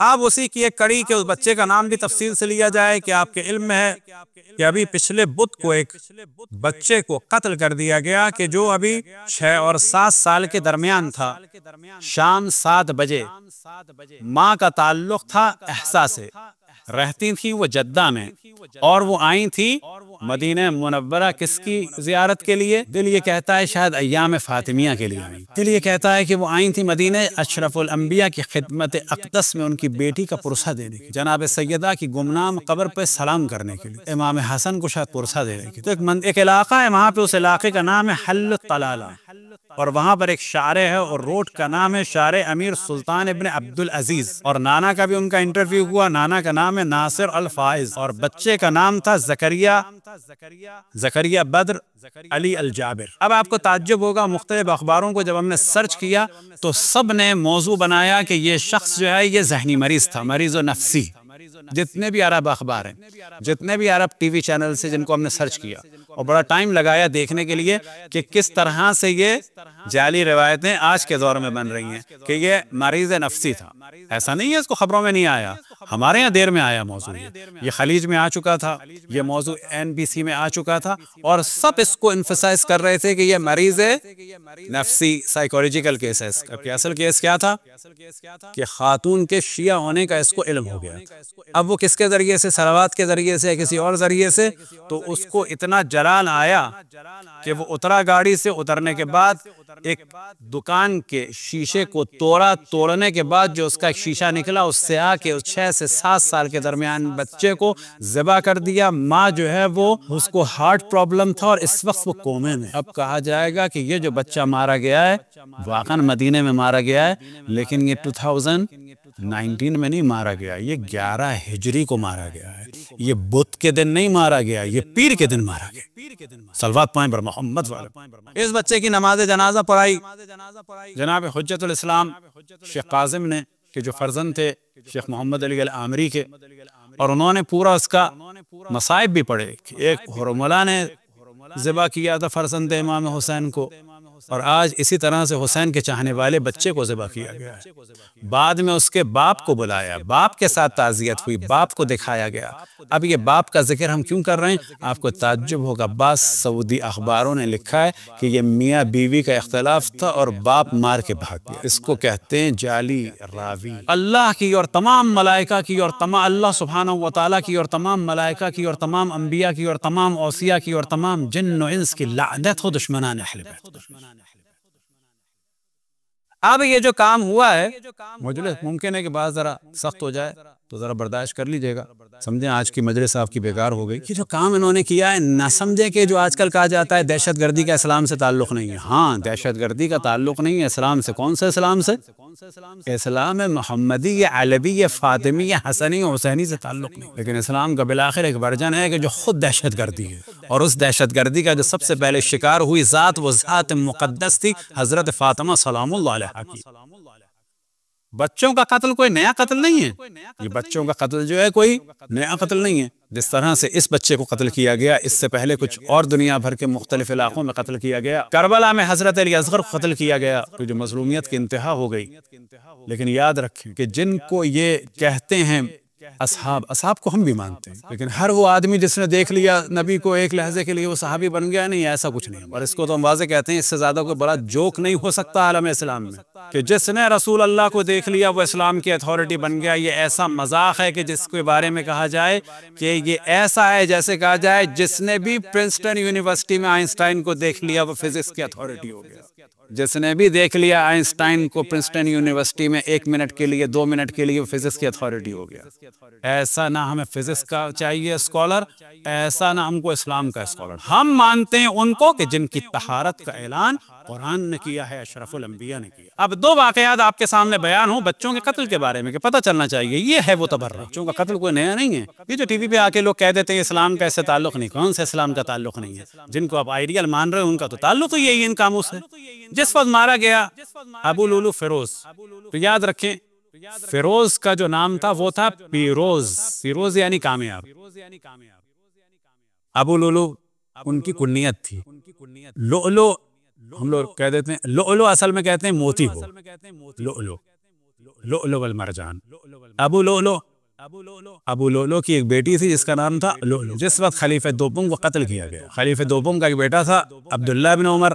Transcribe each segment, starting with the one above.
آپ اسی کی ایک کڑی کہ اس بچے کا نام بھی تفصیل سے لیا جائے کہ آپ کے علم میں ہے کہ ابھی پچھلے بدھ کو ایک بچے کو قتل کر دیا گیا کہ جو ابھی 6 اور 7 سال کے درمیان تھا، شام 7 بجے۔ ماں کا تعلق تھا احسا سے، رہتی تھی وہ جدہ میں، اور وہ آئی تھی مدینہ منورہ کس کی زیارت کے لیے؟ دل یہ کہتا ہے شاید ایام فاطمیہ کے لیے آئیں۔ دل یہ کہتا ہے کہ وہ آئی تھی مدینہ اشرف الانبیاء کی خدمت اقدس میں ان کی بیٹی کا پرسہ دینے کے، جناب سیدہ کی گمنام قبر پہ سلام کرنے کے لیے، امام حسن کو شاید پرسہ دینے کے۔ تو ایک علاقہ ہے وہاں پہ، اس علاقے کا نام ہے حل الطلالہ، اور وہاں پر ایک شاعر ہے اور روڈ کا نام ہے شاعر امیر سلطان ابن عبدالعزیز، اور نانا کا بھی ان کا انٹرویو ہوا۔ نانا کا نام ہے ناصر الفائز، اور بچے کا نام تھا زکریا بدر علی الجابر۔ اب آپ کو تعجب ہوگا، مختلف اخباروں کو جب ہم نے سرچ کیا تو سب نے موضوع بنایا کہ یہ شخص جو ہے یہ ذہنی مریض تھا، مریض و نفسی۔ جتنے بھی عرب اخبار ہیں، جتنے بھی عرب ٹی وی چینل سے جن کو ہم نے سرچ کیا، اور بڑا ٹائم لگایا دیکھنے کے لیے کہ کس طرح سے یہ جعلی روایتیں آج کے دور میں بن رہی ہیں کہ یہ مریض نفسی تھا۔ ایسا نہیں ہے اس کو خبروں میں نہیں آیا، ہمارے یہاں دیر میں آیا موضوع، یہ خلیج میں آ چکا تھا، یہ موضوع NBC میں آ چکا تھا، اور سب اس کو انفسائز کر رہے تھے کہ یہ مریض نفسی سائیکولوجیکل کیس ہے۔ اب اصل کیس کیا تھا کہ خاتون کے شیعہ ہونے کا اس کو علم ہو گیا۔ اب وہ کس کے ذریعے سے، صلوات کے ذریعے سے، کسی اور ذریعے سے، تو اس کو اتنا جلال آیا کہ وہ اترا گاڑی سے، اترنے کے بعد ایک دکان کے شیشے کو توڑا، توڑنے کے بعد جو اس کا ایک شیشہ نکلا اس سے آ کے 6 سے 7 سال کے درمیان بچے کو ذبح کر دیا۔ ماں جو ہے وہ اس کو ہارٹ پرابلم تھا اور اس وقت وہ کومے میں۔ اب کہا جائے گا کہ یہ جو بچہ مارا گیا ہے واقعا مدینے میں مارا گیا ہے، لیکن یہ 2019 میں نہیں مارا گیا، یہ 11 ہجری کو مارا گیا ہے۔ یہ بدھ کے دن نہیں مارا گیا، یہ پیر کے دن مارا گیا۔ صلوات پائیں بر محمد والے۔ اس بچے کی نماز جنازہ پڑھائی جناب حجت الاسلام شیخ قاسم نے، کہ جو فرزند تھے شیخ محمد علی العامری کے، اور انہوں نے پورا اس کا مصائب بھی پڑھے۔ ایک حرملہ نے ذبح کیا تھا فرزند امام حسین کو، اور آج اسی طرح سے حسین کے چاہنے والے بچے کو ذبح کیا گیا ہے۔ بعد میں اس کے باپ کو بلایا، باپ کے ساتھ تعزیت ہوئی، باپ کو دکھایا گیا۔ اب یہ باپ کا ذکر ہم کیوں کر رہے ہیں؟ آپ کو تعجب ہوگا، بعض سعودی اخباروں نے لکھا ہے کہ یہ میاں بیوی کا اختلاف تھا اور باپ مار کے بھاگ گیا۔ اس کو کہتے ہیں جعلی راوی۔ اللہ کی اور تمام ملائکہ کی اور تمام اللہ سبحانہ و تعالیٰ کی اور تمام ملائکہ کی اور تمام انبیاء کی اور تمام اوصیاء کی اور تمام جن و انس کی لعنت ہو دشمنان اہل بیت۔ اب یہ جو کام ہوا ہے، مجلس ممکن ہے کہ بعض ذرا سخت ہو جائے تو ذرا برداشت کر لیجئے گا، سمجھیں آج کی مجلس آپ کی بیکار ہو گئی۔ یہ جو کام انہوں نے کیا ہے، نہ سمجھے کہ جو آج کل کہا جاتا ہے دہشت گردی کا اسلام سے تعلق نہیں ہے۔ ہاں، دہشت گردی کا تعلق نہیں ہے اسلام سے۔ کون سے اسلام سے؟ اسلام محمدی، علوی، فاطمی، حسنی، حسینی سے تعلق نہیں، لیکن اسلام کا بالآخر ایک ورژن ہے کہ جو خود دہشت گردی ہے، اور اس دہشت گردی کا جو سب سے پہلے شکار ہوئی ذات، وہ ذات مقدس تھی حضرت فاطمہ سلام اللہ علیہا کی۔ بچوں کا قتل کوئی نیا قتل نہیں ہے، یہ بچوں کا قتل جو ہے کوئی نیا قتل نہیں ہے۔ جس طرح سے اس بچے کو قتل کیا گیا، اس سے پہلے کچھ اور دنیا بھر کے مختلف علاقوں میں قتل کیا گیا۔ کربلا میں حضرت علی اصغر کو قتل کیا گیا، تو جو مظلومیت کی انتہا ہو گئی۔ لیکن یاد رکھیں کہ جن کو یہ کہتے ہیں اصحاب کو ہم بھی مانتے ہیں، لیکن ہر وہ آدمی جس نے دیکھ لیا نبی کو ایک لحظے کے لیے وہ صحابی بن گیا، نہیں، ایسا کچھ نہیں۔ اور اس کو تو ہم واضح کہتے ہیں، اس سے زیادہ کوئی بڑا جوک نہیں ہو سکتا عالم اسلام میں، کہ جس نے رسول اللہ کو دیکھ لیا وہ اسلام کی اتھارٹی بن گیا۔ یہ ایسا مذاق ہے کہ جس کے بارے میں کہا جائے کہ یہ ایسا ہے جیسے کہا جائے جس نے بھی پرنسٹن یونیورسٹی میں آئنسٹائن کو دیکھ لیا وہ فزکس کی اتھارٹی ہو گیا۔ جس نے بھی دیکھ لیا آئنسٹائن کو پرنسٹن یونیورسٹی میں 1 منٹ کے لیے 2 منٹ کے لیے وہ فزکس کی اتھارٹی ہو گیا۔ ایسا نہ ہمیں فزکس کا چاہیے اسکالر، ایسا نہ ہم کو اسلام کا اسکالر۔ ہم مانتے ہیں ان کو کہ جن کی طہارت کا اعلان قرآن نے کیا ہے، اشرف الانبیاء نے کیا۔ اب 2 واقعات آپ کے سامنے بیان ہوں بچوں کے قتل کے بارے میں کہ پتہ چلنا چاہیے، یہ ہے وہ تبرع۔ بچوں کا قتل کوئی نیا نہیں ہے۔ یہ جو ٹی وی پہ آ کے لوگ کہہ دیتے ہیں اسلام کا اس سے تعلق نہیں، کون سے اسلام کا تعلق نہیں ہے؟ جن کو آپ آئیڈیل مان رہے ہیں ان کا تو تعلق ہی یہی ان کاموں سے۔ جس وقت مارا گیا ابو لولو فیروز، تو یاد رکھیں فیروز کا جو نام تھا وہ تھا پیروز، پیروز یعنی کامیاب۔ ابو لولو ان کی کنیت تھی۔ لؤلؤ ہم لوگ کہہ دیتے ہیں، لؤلؤ اصل میں کہتے ہیں موتی کو، لؤلؤ لؤلؤ والمرجان۔ ابو لؤلؤ کی ایک بیٹی تھی جس کا نام تھا لؤلؤ۔ جس وقت خلیفہ دوم کو قتل کیا گیا، خلیفہ دوم کا ایک بیٹا تھا عبداللہ بن عمر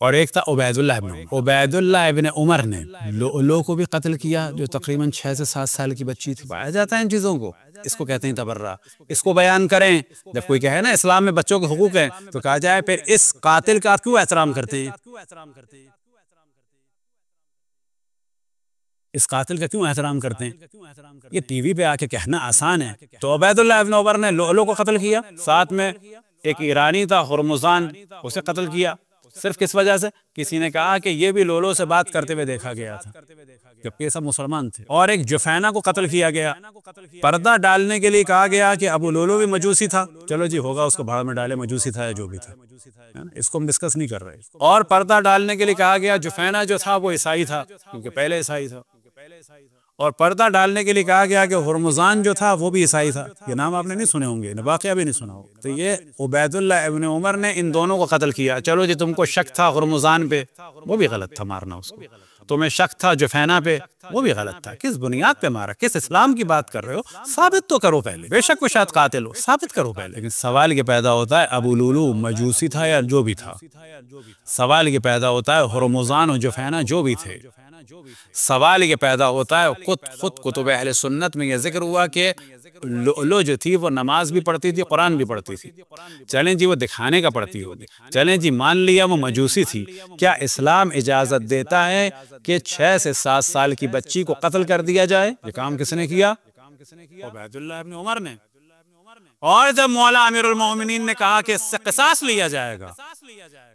اور ایک تھا عبید اللہ بن عمر۔ عبید اللہ بن عمر نے لؤلؤ کو بھی قتل کیا، جو تقریباً 6 سے 7 سال کی بچی تھی۔ پایا جاتا ہے ان چیزوں کو، اس کو کہتے ہیں تبرہ۔ اس کو بیان کریں، جب کوئی کہے نا اسلام میں بچوں کے حقوق ہیں تو کہا جائے پھر اس قاتل کا کیوں احترام کرتے ہیں؟ اس قاتل کا کیوں احترام کرتے ہیں؟ یہ ٹی وی پہ آ کے کہنا آسان ہے۔ تو عبید اللہ ابن عمر نے لؤلؤ کو قتل کیا، ساتھ میں ایک ایرانی تھا ہرمزان، اسے قتل کیا۔ صرف کس وجہ سے؟ کسی نے کہا کہ یہ بھی لؤلؤ سے بات کرتے ہوئے دیکھا گیا تھا، جبکہ یہ سب مسلمان تھے۔ اور ایک جفینہ کو قتل کیا گیا، پردہ ڈالنے کے لیے کہا گیا کہ ابو لؤلؤ بھی مجوسی تھا، چلو جی ہوگا، اس کو بھاڑ میں ڈالے، مجوسی تھا یا جو بھی تھا، اس کو ہم ڈسکس نہیں کر رہے۔ اور پردہ ڈالنے کے لیے کہا گیا جفینہ جو تھا وہ عیسائی تھا، کیونکہ پہلے عیسائی تھا۔ اور پردہ ڈالنے کے لیے کہا گیا کہ ہرمزان جو تھا وہ بھی عیسائی تھا۔ یہ نام آپ نے نہیں سنے ہوں گے، واقعہ بھی نہیں سنا ہوگا۔ تو یہ عبید اللہ ابن عمر نے ان دونوں کو قتل کیا۔ چلو جی تم کو شک تھا ہرمزان پہ، وہ بھی غلط تھا مارنا اس کو۔ تمہیں شک تھا جفینہ پہ، وہ بھی غلط تھا۔ کس بنیاد پہ مارا؟ کس اسلام کی بات کر رہے ہو؟ ثابت تو کرو پہلے۔ بے شک وہ شاید قاتل ہو، ثابت کرو پہلے۔ لیکن سوال یہ پیدا ہوتا ہے ابو لؤلؤ مجوسی تھا یا جو بھی تھا؟ سوال یہ پیدا ہوتا ہے ہرمزان اور جفینہ جو بھی تھے۔ سوال یہ پیدا ہوتا ہے خود کتب اہل سنت میں یہ ذکر ہوا کہ لؤلؤ جو تھی وہ نماز بھی پڑھتی تھی، قرآن بھی پڑھتی تھی۔ چلیں جی وہ دکھانے کا پڑھتی ہوگی، چلیں جی مان لیا وہ مجوسی تھی۔ کیا اسلام اجازت دیتا ہے کہ 6 سے 7 سال کی بچی کو قتل کر دیا جائے؟ یہ کام کس نے کیا؟ عبید اللہ ابن عمر نے۔ اور جب مولا امیر المومنین نے کہا کہ اس سے قصاص لیا جائے گا،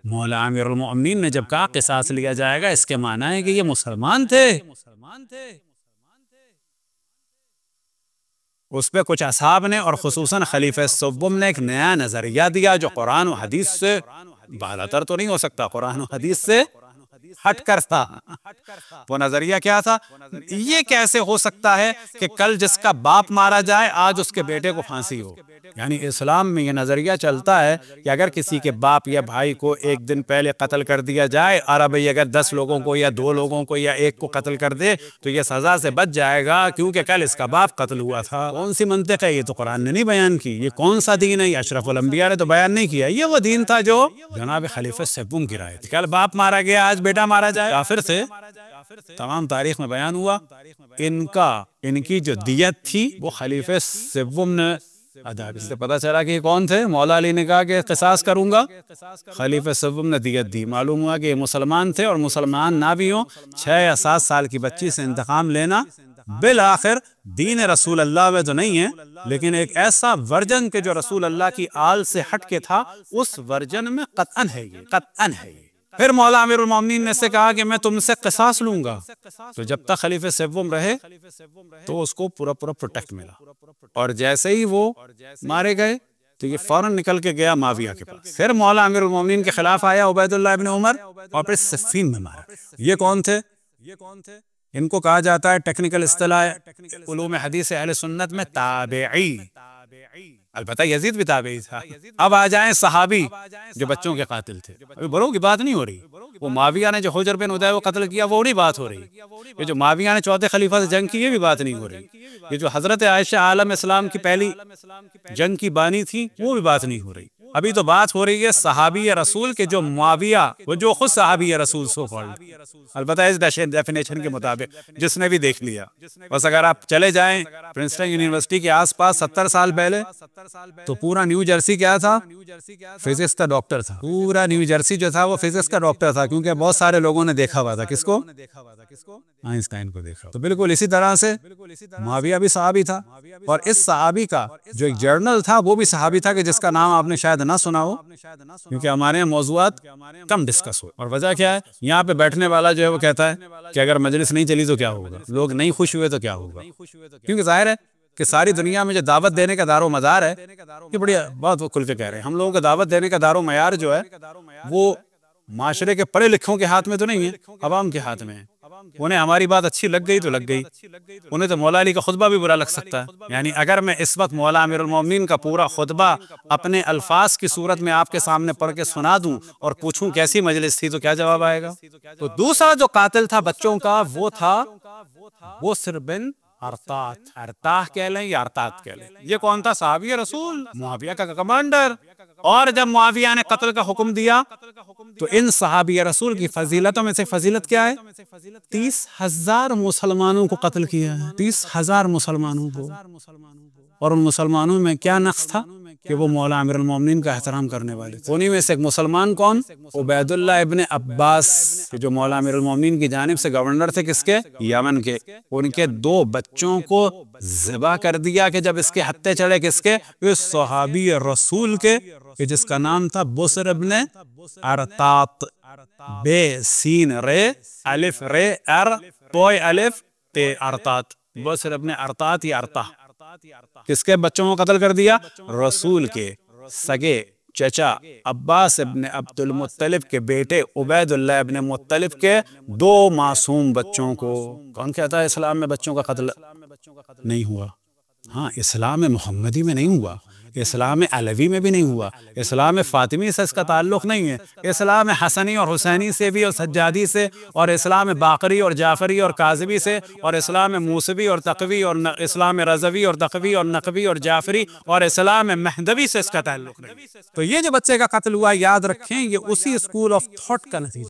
مولا امیر المومنین نے جب کہا قصاص لیا جائے گا، اس کے معنی ہے کہ یہ مسلمان تھے۔ اس پہ کچھ اصحاب نے اور خصوصاً خلیفہ سوم نے ایک نیا نظریہ دیا جو قرآن و حدیث سے بالاتر تو نہیں ہو سکتا، قرآن و حدیث سے ہٹ کر تھا۔ وہ نظریہ کیا تھا؟ یہ کیسے ہو سکتا ہے کہ کل جس کا باپ مارا جائے آج اس کے بیٹے کو پھانسی ہو؟ یعنی اسلام میں یہ نظریہ چلتا ہے کہ اگر کسی کے باپ یا بھائی کو ایک دن پہلے قتل کر دیا جائے، اور ابھی اگر 10 لوگوں کو یا 2 لوگوں کو یا 1 کو قتل کر دے تو یہ سزا سے بچ جائے گا کیونکہ کل اس کا باپ قتل ہوا تھا۔ کون سی منطق ہے؟ یہ تو قرآن نے نہیں بیان کی۔ یہ کون سا دین ہے؟ یہ اشرف الانبیاء نے تو بیان نہیں کیا۔ یہ وہ دین تھا جو جناب خلیفہ سوم کی رائے تھی۔ کل باپ مارا گیا آج بیٹا مارا جائے، کافر تھے۔ تمام تاریخ میں بیان ہوا ان کی جو دیت تھی وہ خلیفہ سوم نے ادا کی۔ اس سے پتہ چلا کہ یہ کون تھے؟ مولا علی نے کہا کہ قصاص کروں گا، خلیفہ سوم نے دیت دی۔ معلوم ہوا کہ یہ مسلمان تھے، اور مسلمان نہ بھی ہوں 6 یا 7 سال کی بچی سے انتقام لینا بالآخر دین رسول اللہ میں تو نہیں ہے، لیکن ایک ایسا ورژن کہ جو رسول اللہ کی آل سے ہٹ کے تھا، اس ورژن میں قطعاً ہے یہ، قطعاً ہے یہ۔ پھر مولا امیر المومنین نے اس سے کہا کہ میں تم سے قصاص لوں گا۔ تو جب تک خلیفہ سوم رہے تو اس کو پورا پروٹیکٹ ملا، اور جیسے ہی وہ مارے گئے تو یہ فوراً نکل کے گیا معاویہ کے پاس۔ پھر مولا امیر المومنین کے خلاف آیا عبید اللہ ابن عمر، اور پھر صفین میں مارا۔ یہ کون تھے؟ ان کو کہا جاتا ہے ٹیکنیکل اصطلاح علوم حدیث اہل سنت میں تابعی۔ البتہ یزید بھی تابعی تھا۔ اب آ جائیں صحابی جو بچوں کے قاتل تھے۔ ابھی بڑوں کی بات نہیں ہو رہی، وہ معاویہ نے جو حجر بن ادیہ کو قتل کیا وہ نہیں بات ہو رہی، یہ جو معاویہ نے چوتھے خلیفہ سے جنگ کی یہ بھی بات نہیں ہو رہی، یہ جو حضرت عائشہ عالم اسلام کی پہلی جنگ کی بانی تھی وہ بھی بات نہیں ہو رہی۔ ابھی تو بات ہو رہی ہے صحابی رسول کے جو معاویہ، وہ جو خود صحابی رسول سو کالڈ، البتہ اس ڈیفینیشن کے مطابق جس نے بھی دیکھ لیا۔ بس اگر آپ چلے جائیں پرنسٹن یونیورسٹی کے آس پاس 70 سال پہلے تو پورا نیو جرسی کیا تھا؟ فزکس کا ڈاکٹر تھا۔ پورا نیو جرسی جو تھا وہ فزکس کا ڈاکٹر تھا، کیونکہ بہت سارے لوگوں نے دیکھا ہوا تھا۔ کس کو؟ آئنسٹائن کو دیکھا۔ تو بالکل اسی طرح سے معاویہ بھی صحابی تھا، اور اس صحابی کا جو ایک جرنل تھا وہ بھی صحابی تھا کہ جس کا نام آپ نے شاید نہ سنا ہو، کیونکہ ہمارے یہاں موضوعات کم ڈسکس ہو۔ اور وجہ کیا ہے؟ یہاں پہ بیٹھنے والا جو ہے وہ کہتا ہے کہ اگر مجلس نہیں چلی تو کیا ہوگا، لوگ نہیں خوش ہوئے تو کیا ہوگا، کیونکہ ظاہر ہے کہ ساری دنیا میں جو دعوت دینے کا دار و مدار ہے، یہ بڑی بہت کھل کے کہہ رہے ہیں، ہم لوگوں کو دعوت دینے کا دار و معیار جو ہے وہ معاشرے کے پڑھے لکھوں کے ہاتھ میں تو نہیں ہے، عوام کے ہاتھ میں ہے۔ انہیں ہماری بات اچھی لگ گئی تو لگ گئی، انہیں تو مولا علی کا خطبہ بھی برا لگ سکتا ہے. یعنی اگر میں اس وقت مولا امیر المومنین کا پورا خطبہ اپنے الفاظ کی صورت میں آپ کے سامنے پڑھ کے سنا دوں اور پوچھوں کیسی مجلس تھی تو کیا جواب آئے گا؟ تو دوسرا جو قاتل تھا بچوں کا وہ تھا بسر بن ارطاح کہہ لیں یا ارطاط کہہ لیں. یہ کون تھا؟ صحابی رسول، معاویہ کا کمانڈر. اور جب معاویہ نے قتل کا حکم دیا تو ان صحابی رسول کی فضیلتوں میں سے فضیلت کیا ہے؟ 30,000 مسلمانوں کو قتل کیا ہے، 30,000 مسلمانوں کو. اور ان مسلمانوں میں کیا نقص تھا کہ وہ مولا امیر المومنین کا احترام کرنے والے تھے. انہی میں سے ایک مسلمان کون؟ عبید اللہ ابن عباس، جو مولا امیر المومنین کی جانب سے گورنر تھے کس کے؟ یمن کے. ان کے 2 بچوں کو ذبح کر دیا کہ جب اس کے ہتھے چڑھے کس کے؟ اس صحابی رسول کے، کہ جس کا نام تھا بسر ابن ارطاط. بے سین رے الف رے ار توئے الف تے ارطاط. بسر ابن ارطاط یا ارطاح. کس کے بچوں کو قتل کر دیا؟ رسول کے سگے چچا عباس ابن عبد المطلب کے بیٹے عبید اللہ ابن مطلب کے 2 معصوم بچوں کو. کون کہتا ہے اسلام میں بچوں کا قتل نہیں ہوا؟ ہاں، اسلام محمدی میں نہیں ہوا، اسلام علوی میں بھی نہیں ہوا، اسلام فاطمی سے اس کا تعلق نہیں ہے، اسلام حسنی اور حسینی سے بھی اور سجادی سے، اور اسلام باقری اور جعفری اور کاظمی سے، اور اسلام موسوی اور تقوی، اور اسلام رضوی اور تقوی اور نقوی اور جعفری اور اسلام مہدوی سے اس کا تعلق نہیں. تو یہ جو بچے کا قتل ہوا، یاد رکھیں یہ اسی اسکول آف تھاٹ کا نتیجہ